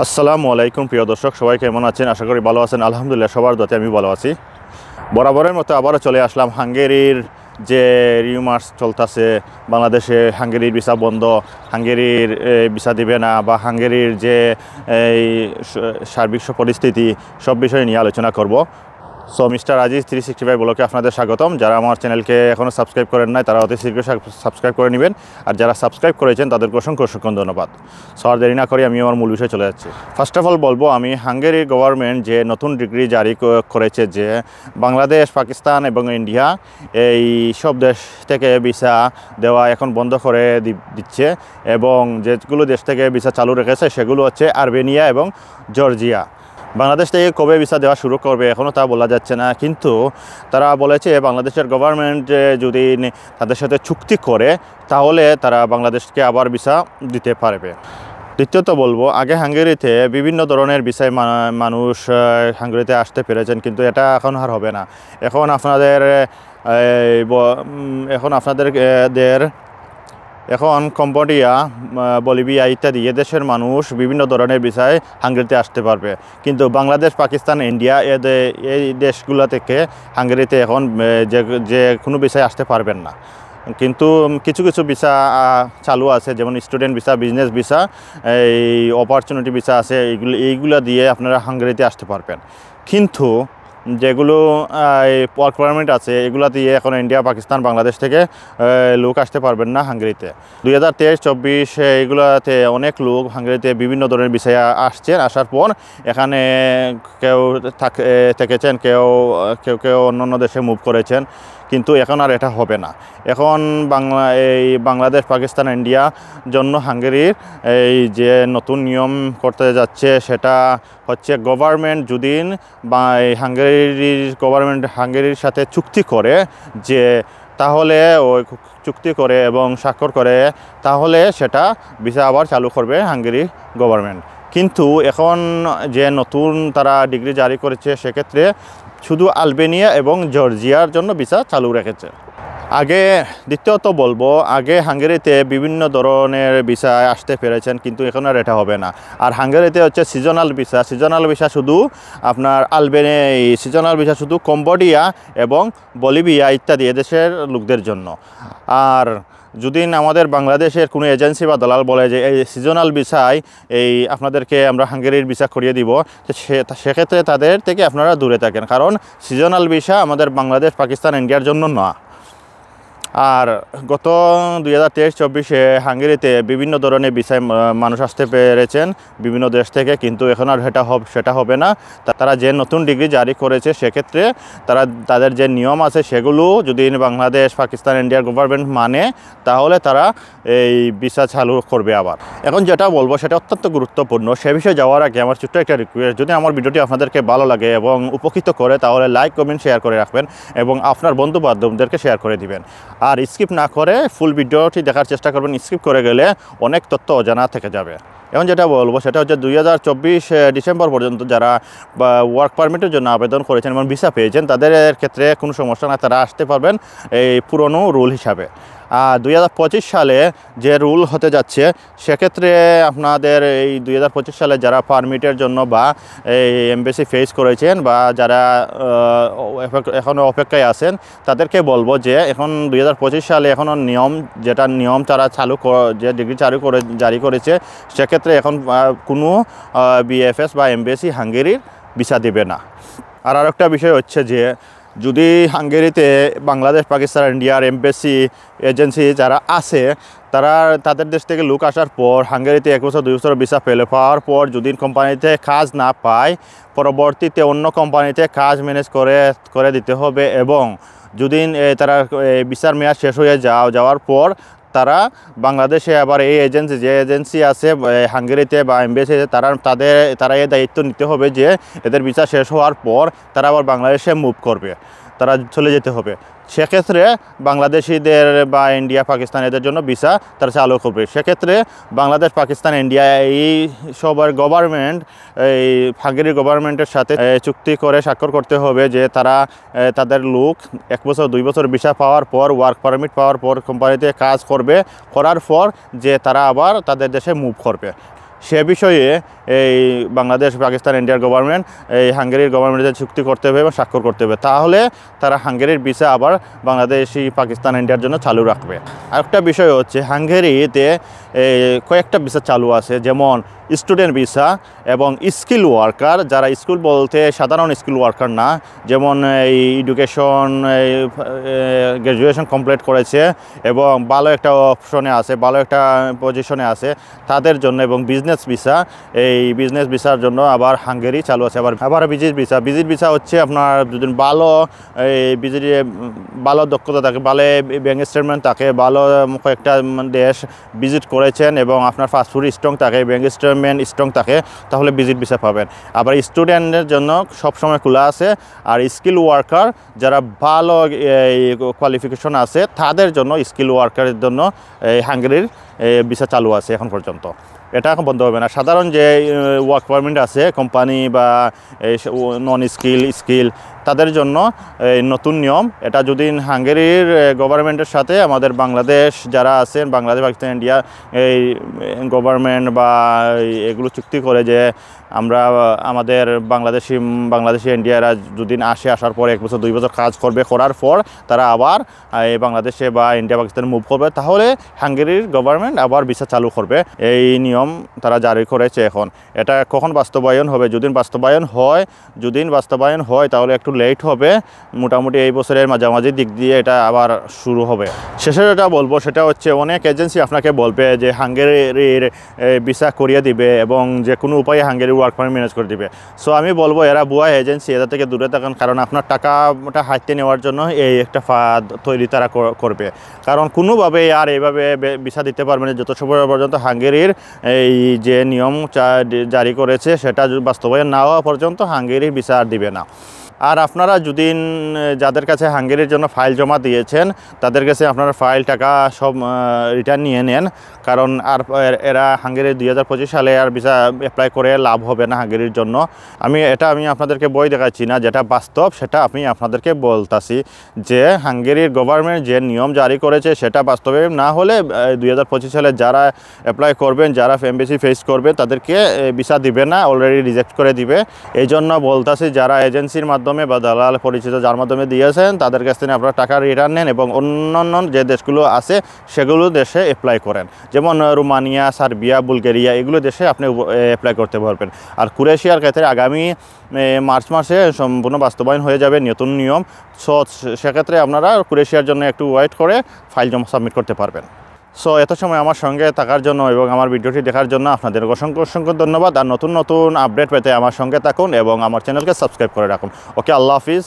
আসসালামু আলাইকুম প্রিয় দর্শক, সবাই কেমন আছেন? আশা করি ভালো আছেন। আলহামদুলিল্লাহ, সবার দোয়াতে আমি ভালো আছি। বরাবরের মতো আবারও চলে আসলাম। হাঙ্গেরির যে রিউমার্স চলতেছে, বাংলাদেশে হাঙ্গেরির ভিসা বন্ধ, হাঙ্গেরির ভিসা দিবে না, বা হাঙ্গেরির যে এই সার্বিক পরিস্থিতি, সব বিষয়ে নিয়ে আলোচনা করব। সো মিস্টার আজিজ 365 ব্লগে আপনাদের স্বাগতম। যারা আমার চ্যানেলকে এখনও সাবস্ক্রাইব করেন নাই তারা অতি শীঘ্র সাবস্ক্রাইব করে নেবেন, আর যারা সাবস্ক্রাইব করেছেন তাদেরকে অসংখ্য অসংখ্য ধন্যবাদ। সো আর দেরি না করে আমি আমার মূল বিষয়ে চলে যাচ্ছি। ফার্স্ট অফ অল বলবো, আমি হাঙ্গেরির গভর্নমেন্ট যে নতুন ডিগ্রি জারি করেছে যে বাংলাদেশ, পাকিস্তান এবং ইন্ডিয়া এই সব দেশ থেকে ভিসা দেওয়া এখন বন্ধ করে দিচ্ছে, এবং যেগুলো দেশ থেকে ভিসা চালু রেখেছে সেগুলো হচ্ছে আর্মেনিয়া এবং জর্জিয়া। বাংলাদেশ থেকে কবে ভিসা দেওয়া শুরু করবে এখনও তা বলা যাচ্ছে না, কিন্তু তারা বলেছে বাংলাদেশের গভর্নমেন্ট যদি তাদের সাথে চুক্তি করে তাহলে তারা বাংলাদেশকে আবার ভিসা দিতে পারবে। দ্বিতীয়ত বলবো, আগে হাঙ্গেরিতে বিভিন্ন ধরনের ভিসায় মানুষ হাঙ্গেরিতে আসতে পেরেছেন, কিন্তু এটা এখন আর হবে না। এখন এখন কম্বোডিয়া, বলিভিয়া ইত্যাদি এদেশের মানুষ বিভিন্ন ধরনের ভিসায় হাঙ্গেরিতে আসতে পারবে, কিন্তু বাংলাদেশ, পাকিস্তান, ইন্ডিয়া এই দেশগুলো থেকে হাঙ্গেরিতে এখন যে কোনো ভিসায় আসতে পারবেন না। কিন্তু কিছু কিছু ভিসা চালু আছে, যেমন স্টুডেন্ট ভিসা, বিজনেস ভিসা, এই অপরচুনিটি ভিসা আছে, এইগুলো দিয়ে আপনারা হাঙ্গেরিতে আসতে পারবেন। কিন্তু যেগুলো ওয়ার্ক পারমিট আছে এগুলো দিয়ে এখন ইন্ডিয়া, পাকিস্তান, বাংলাদেশ থেকে লোক আসতে পারবেন না হাঙ্গেরিতে। 2023-24 এইগুলোতে অনেক লোক হাঙ্গেরিতে বিভিন্ন ধরনের বিষয়ে আসছেন। আসার পর এখানে কেউ থেকেছেন, কেউ অন্য দেশে মুভ করেছেন, কিন্তু এখন আর এটা হবে না। এখন বাংলাদেশ, পাকিস্তান, ইন্ডিয়া জন্য হাঙ্গেরির এই যে নতুন নিয়ম করতে যাচ্ছে সেটা হচ্ছে, গভর্নমেন্ট যদি হাঙ্গেরির সাথে চুক্তি করে যে তাহলে ওই চুক্তি করে এবং স্বাক্ষর করে তাহলে সেটা ভিসা আবার চালু করবে হাঙ্গেরি গভর্নমেন্ট। কিন্তু এখন যে নতুন তারা ডিগ্রি জারি করেছে সেক্ষেত্রে শুধু আলবেনিয়া এবং জর্জিয়ার জন্য ভিসা চালু রেখেছে। দ্বিতীয়ত বলবো, আগে হাঙ্গেরিতে বিভিন্ন ধরনের ভিসা আসতে পেরেছেন, কিন্তু এখন আর এটা হবে না। আর হাঙ্গেরিতে হচ্ছে সিজনাল ভিসা শুধু আপনার সিজনাল ভিসা শুধু কম্বোডিয়া এবং বলিভিয়া ইত্যাদি এদেশের লোকদের জন্য। আর যদি আমাদের বাংলাদেশের কোনো এজেন্সি বা দালাল বলে যে এই সিজনাল ভিসায় আপনাদেরকে আমরা হাঙ্গেরির ভিসা করিয়ে দিব, সেক্ষেত্রে তাদের থেকে আপনারা দূরে থাকেন, কারণ সিজনাল ভিসা আমাদের বাংলাদেশ, পাকিস্তান, ইন্ডিয়ার জন্য নয়। আর গত 2023-24 হাঙ্গেরিতে বিভিন্ন ধরনের ভিসায় মানুষ আসতে পেরেছেন বিভিন্ন দেশ থেকে, কিন্তু এখন আর সেটা হবে না। তারা যে নতুন ডিগ্রি জারি করেছে সেক্ষেত্রে তাদের যে নিয়ম আছে সেগুলো যদি বাংলাদেশ, পাকিস্তান, ইন্ডিয়ার গভর্নমেন্ট মানে তাহলে তারা এই ভিসা চালু করবে আবার। এখন যেটা বলবো সেটা অত্যন্ত গুরুত্বপূর্ণ। সে বিষয়ে যাওয়ার আগে আমার ছোট্ট একটা রিকোয়েস্ট, যদি আমার ভিডিওটি আপনাদেরকে ভালো লাগে এবং উপকৃত করে তাহলে লাইক, কমেন্ট, শেয়ার করে রাখবেন এবং আপনার বন্ধু বান্ধবদেরকে শেয়ার করে দিবেন। আর স্কিপ না করে ফুল ভিডিওটি দেখার চেষ্টা করবেন। স্কিপ করে গেলে অনেক তথ্য অজানা থেকে যাবে। এখন যেটা বলবো সেটা হচ্ছে 2024 ডিসেম্বর পর্যন্ত যারা ওয়ার্ক পারমিটের জন্য আবেদন করেছেন এবং ভিসা পেয়েছেন তাদের ক্ষেত্রে কোনো সমস্যা না, তারা আসতে পারবেন এই পুরনো রুল হিসাবে। আর 2025 সালে যে রুল হতে যাচ্ছে সেক্ষেত্রে আপনাদের এই 2025 সালে যারা পারমিটের জন্য বা এই এমবেসি ফেস করেছেন বা যারা এখনও অপেক্ষায় আছেন তাদেরকে বলবো যে এখন 2025 সালে এখনও নিয়ম তারা যে ডিগ্রি জারি করেছে সেক্ষেত্রে এখন কোনো বিএফএস বা এমবেসি হাঙ্গেরির ভিসা দেবে না। আর আরেকটা বিষয় হচ্ছে যে যদি হাঙ্গেরিতে বাংলাদেশ, পাকিস্তান, ইন্ডিয়ার এমবেসি এজেন্সি যারা আছে তাদের দেশ থেকে লোক আসার পর হাঙ্গেরিতে 1 বছর 2 বছর ভিসা পাওয়ার পর যদি কোম্পানিতে কাজ না পায়, পরবর্তীতে অন্য কোম্পানিতে কাজ ম্যানেজ করে দিতে হবে, এবং যদি তারা ভিসার মেয়াদ শেষ হয়ে যাওয়ার পর তারা বাংলাদেশে আবার এই এজেন্সি আছে হাঙ্গেরিতে বা এমবেসিতে তারা এই দায়িত্ব নিতে হবে যে এদের ভিসা শেষ হওয়ার পর তারা আবার বাংলাদেশে মুভ করবে, তারা চলে যেতে হবে। সেক্ষেত্রে বাংলাদেশিদের বা ইন্ডিয়া, পাকিস্তান এদের জন্য ভিসা তারা চালু করবে। সেক্ষেত্রে বাংলাদেশ, পাকিস্তান, ইন্ডিয়া এই সবার গভর্নমেন্ট এই হাঙ্গেরি গভর্নমেন্টের সাথে চুক্তি করে স্বাক্ষর করতে হবে যে তারা তাদের লোক 1 বছর 2 বছর ভিসা পাওয়ার পর, ওয়ার্ক পারমিট পাওয়ার পর কোম্পানিতে কাজ করার পর যে তারা আবার তাদের দেশে মুভ করবে। সে বিষয়ে এই বাংলাদেশ, পাকিস্তান, ইন্ডিয়ার গভর্নমেন্ট এই হাঙ্গেরির গভর্নমেন্টের চুক্তি করতে হবে এবং স্বাক্ষর করতে হবে, তাহলে তারা হাঙ্গেরির ভিসা আবার বাংলাদেশি, পাকিস্তান, ইন্ডিয়ার জন্য চালু রাখবে। আরেকটা বিষয় হচ্ছে হাঙ্গেরিতে কয়েকটা ভিসা চালু আছে, যেমন স্টুডেন্ট ভিসা এবং স্কিল ওয়ার্কার, যারা স্কুল বলতে সাধারণ স্কিল ওয়ার্কার না, যেমন এই এডুকেশন, গ্র্যাজুয়েশন কমপ্লিট করেছে এবং ভালো একটা অপশনে আছে, ভালো একটা পজিশনে আছে তাদের জন্য, এবং বিজনেস ভিসা, এই বিজনেস ভিসার জন্য আবার হাঙ্গেরি চালু আছে। আবার ভিজিট ভিসা হচ্ছে আপনার যদি ভালো ভালো দক্ষতা থাকে, ভালো ব্যাংক স্টেটমেন্ট থাকে, ভালো কয়েকটা দেশ ভিজিট করেছেন এবং আপনার পাসপোর্ট স্ট্রং থাকে, ব্যাংক স্টেটমেন্ট স্ট্রং থাকে, তাহলে ভিজিট ভিসা পাবেন। আবার স্টুডেন্টের জন্য সবসময় খোলা আছে। আর স্কিল ওয়ার্কার, যারা ভালো কোয়ালিফিকেশন আছে তাদের জন্য, স্কিল ওয়ার্কারের জন্য হাঙ্গেরির ভিসা চালু আছে এখন পর্যন্ত, এটা এখন বন্ধ হবে না। সাধারণ যে ওয়ার্ক পারমিট আছে কোম্পানি বা নন স্কিল তাদের জন্য নতুন নিয়ম, এটা যদি হাঙ্গেরির গভর্নমেন্টের সাথে আমাদের বাংলাদেশ যারা আছেন, বাংলাদেশ, পাকিস্তান, ইন্ডিয়া এই গভর্নমেন্ট বা এগুলো চুক্তি করে যে আমরা আমাদের বাংলাদেশি ইন্ডিয়ারা যদি আসার পর 1 বছর 2 বছর কাজ করবে, করার পর তারা আবার বাংলাদেশে বা ইন্ডিয়া, পাকিস্তানে মুভ করবে, তাহলে হাঙ্গেরির গভর্নমেন্ট আবার ভিসা চালু করবে। এই নিয়ম তারা জারি করেছে এখন। এটা কখন বাস্তবায়ন হবে? যদি বাস্তবায়ন হয় তাহলে একটু লেট হবে, মোটামুটি এই বছরের মাঝামাঝি দিক দিয়ে এটা আবার শুরু হবে। শেষে যেটা বলবো সেটা হচ্ছে, অনেক এজেন্সি আপনাকে বলবে যে হাঙ্গেরির ভিসা করিয়ে দিবে এবং যে কোনো উপায়ে হাঙ্গেরির ওয়ার্ক পারমিট ম্যানেজ করে দিবে। সো আমি বলবো এরা ভুয়া এজেন্সি, এদের থেকে দূরে থাকুন, কারণ আপনার টাকাটা হাতে নেওয়ার জন্য এই একটা ফাঁদ তৈরি তারা করবে। কারণ কোনোভাবে আর এইভাবে ভিসা দিতে পারবে না যত সময় পর্যন্ত হাঙ্গেরির এই যে নিয়ম জারি করেছে সেটা বাস্তবায়ন না হওয়া পর্যন্ত হাঙ্গেরির ভিসা আর দিবে না। আর আপনারা যদি যাদের কাছে হাঙ্গেরির জন্য ফাইল জমা দিয়েছেন তাদের কাছে আপনারা ফাইল টাকা সব রিটার্ন নিয়ে নেন, কারণ আর এরা হাঙ্গেরির 2025 সালে আর ভিসা অ্যাপ্লাই করে লাভ হবে না হাঙ্গেরির জন্য। আমি আপনাদেরকে বই দেখাচ্ছি না, যেটা বাস্তব সেটা আমি আপনাদেরকে বলতাছি যে হাঙ্গেরির গভর্নমেন্ট যে নিয়ম জারি করেছে সেটা বাস্তবে না হলে 2025 সালে যারা অ্যাপ্লাই করবেন, যারা এমবেসি ফেস করবে তাদেরকে ভিসা দিবে না, অলরেডি রিজেক্ট করে দিবে। এই জন্য বলতাছি যারা এজেন্সির মাধ্যমে বা দালাল পরিচিত যার মাধ্যমে দিয়েছেন তাদের কাছ থেকে আপনারা টাকা রিটার্ন নেন এবং অন্যান্য যে দেশগুলো আছে সেগুলো দেশে অ্যাপ্লাই করেন, যেমন রোমানিয়া, সার্বিয়া, বুলগেরিয়া, এগুলো দেশে আপনি অ্যাপ্লাই করতে পারবেন। আর ক্রোয়েশিয়ার ক্ষেত্রে আগামী মার্চ মাসে সম্পূর্ণ বাস্তবায়ন হয়ে যাবে নতুন নিয়ম। সো সেক্ষেত্রে আপনারা ক্রোয়েশিয়ার জন্য একটু ওয়েট করে ফাইল জমা সাবমিট করতে পারবেন। সো এত সময় আমার সঙ্গে থাকার জন্য এবং আমার ভিডিওটি দেখার জন্য আপনাদের অসংখ্য ধন্যবাদ। আর নতুন আপডেট পেতে আমার সঙ্গে থাকুন এবং আমার চ্যানেলকে সাবস্ক্রাইব করে রাখুন। ওকে, আল্লাহ হাফিজ।